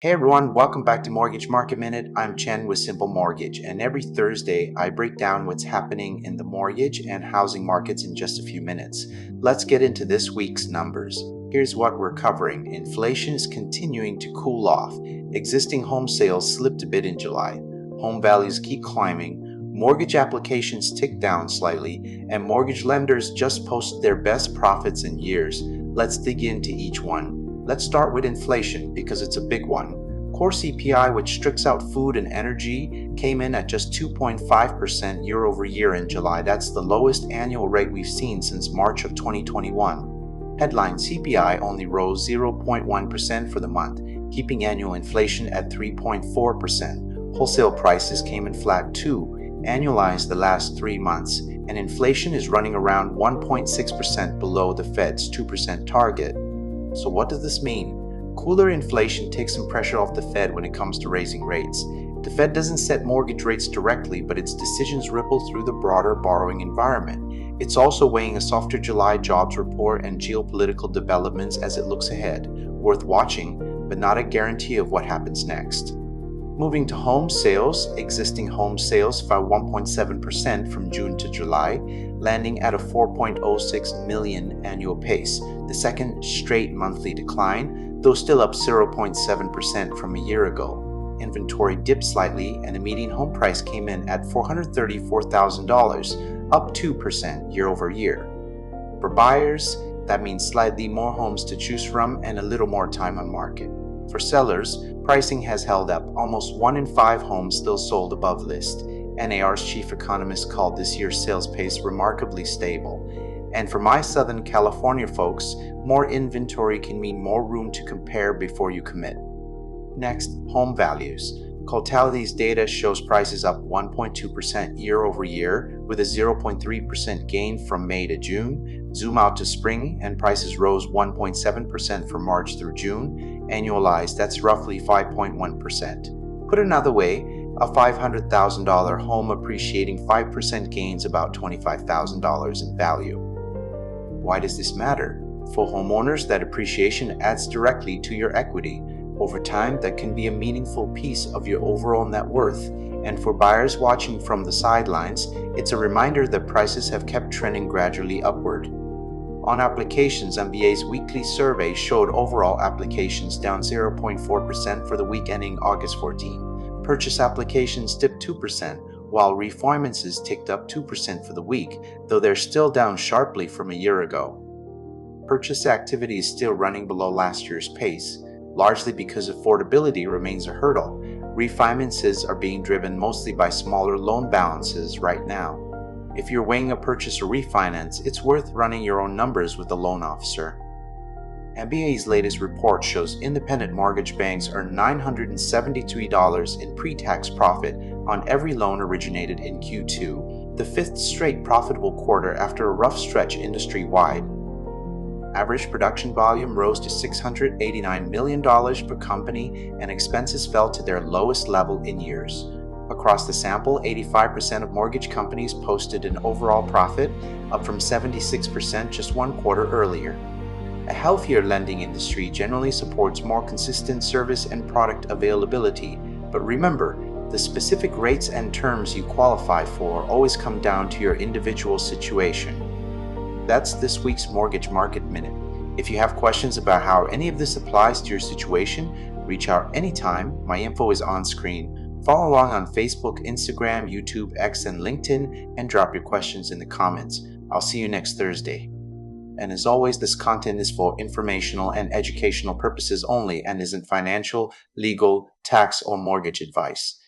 Hey everyone, welcome back to Mortgage Market Minute. I'm Chen with Simple Mortgage, and every Thursday I break down what's happening in the mortgage and housing markets in just a few minutes. Let's get into this week's numbers. Here's what we're covering. Inflation is continuing to cool off. Existing home sales slipped a bit in July. Home values keep climbing. Mortgage applications tick down slightly, and mortgage lenders just post their best profits in years. Let's dig into each one. Let's start with inflation because it's a big one. Core CPI, which strips out food and energy, came in at just 2.5% year over year in July. That's the lowest annual rate we've seen since March of 2021. Headline CPI only rose 0.1% for the month, keeping annual inflation at 3.4%. Wholesale prices came in flat too, annualized the last 3 months, and inflation is running around 1.6% below the Fed's 2% target. So what does this mean? Cooler inflation takes some pressure off the Fed when it comes to raising rates. The Fed doesn't set mortgage rates directly, but its decisions ripple through the broader borrowing environment. It's also weighing a softer July jobs report and geopolitical developments as it looks ahead. Worth watching, but not a guarantee of what happens next. Moving to home sales, existing home sales fell 1.7% from June to July, landing at a 4.06 million annual pace, the second straight monthly decline, though still up 0.7% from a year ago. Inventory dipped slightly, and the median home price came in at $434,000, up 2% year over year. For buyers, that means slightly more homes to choose from and a little more time on market. For sellers, pricing has held up. Almost 1 in 5 homes still sold above list. NAR's chief economist called this year's sales pace remarkably stable. And for my Southern California folks, more inventory can mean more room to compare before you commit. Next, home values. Cotality's data shows prices up 1.2% year over year, with a 0.3% gain from May to June. Zoom out to spring, and prices rose 1.7% from March through June. Annualized, that's roughly 5.1%. Put another way, a $500,000 home appreciating 5% gains about $25,000 in value. Why does this matter? For homeowners, that appreciation adds directly to your equity. Over time, that can be a meaningful piece of your overall net worth. And for buyers watching from the sidelines, it's a reminder that prices have kept trending gradually upward. On applications, MBA's weekly survey showed overall applications down 0.4% for the week ending August 14. Purchase applications dipped 2%, while refinances ticked up 2% for the week, though they're still down sharply from a year ago. Purchase activity is still running below last year's pace, largely because affordability remains a hurdle. Refinances are being driven mostly by smaller loan balances right now. If you're weighing a purchase or refinance, it's worth running your own numbers with the loan officer. MBA's latest report shows independent mortgage banks earn $973 in pre-tax profit on every loan originated in Q2, the 5th straight profitable quarter after a rough stretch industry-wide. Average production volume rose to $689 million per company, and expenses fell to their lowest level in years. Across the sample, 85% of mortgage companies posted an overall profit, up from 76% just 1 quarter earlier. A healthier lending industry generally supports more consistent service and product availability, but remember, the specific rates and terms you qualify for always come down to your individual situation. That's this week's Mortgage Market Minute. If you have questions about how any of this applies to your situation, reach out anytime. My info is on screen. Follow along on Facebook, Instagram, YouTube, X, and LinkedIn, and drop your questions in the comments. I'll see you next Thursday. And as always, this content is for informational and educational purposes only and isn't financial, legal, tax, or mortgage advice.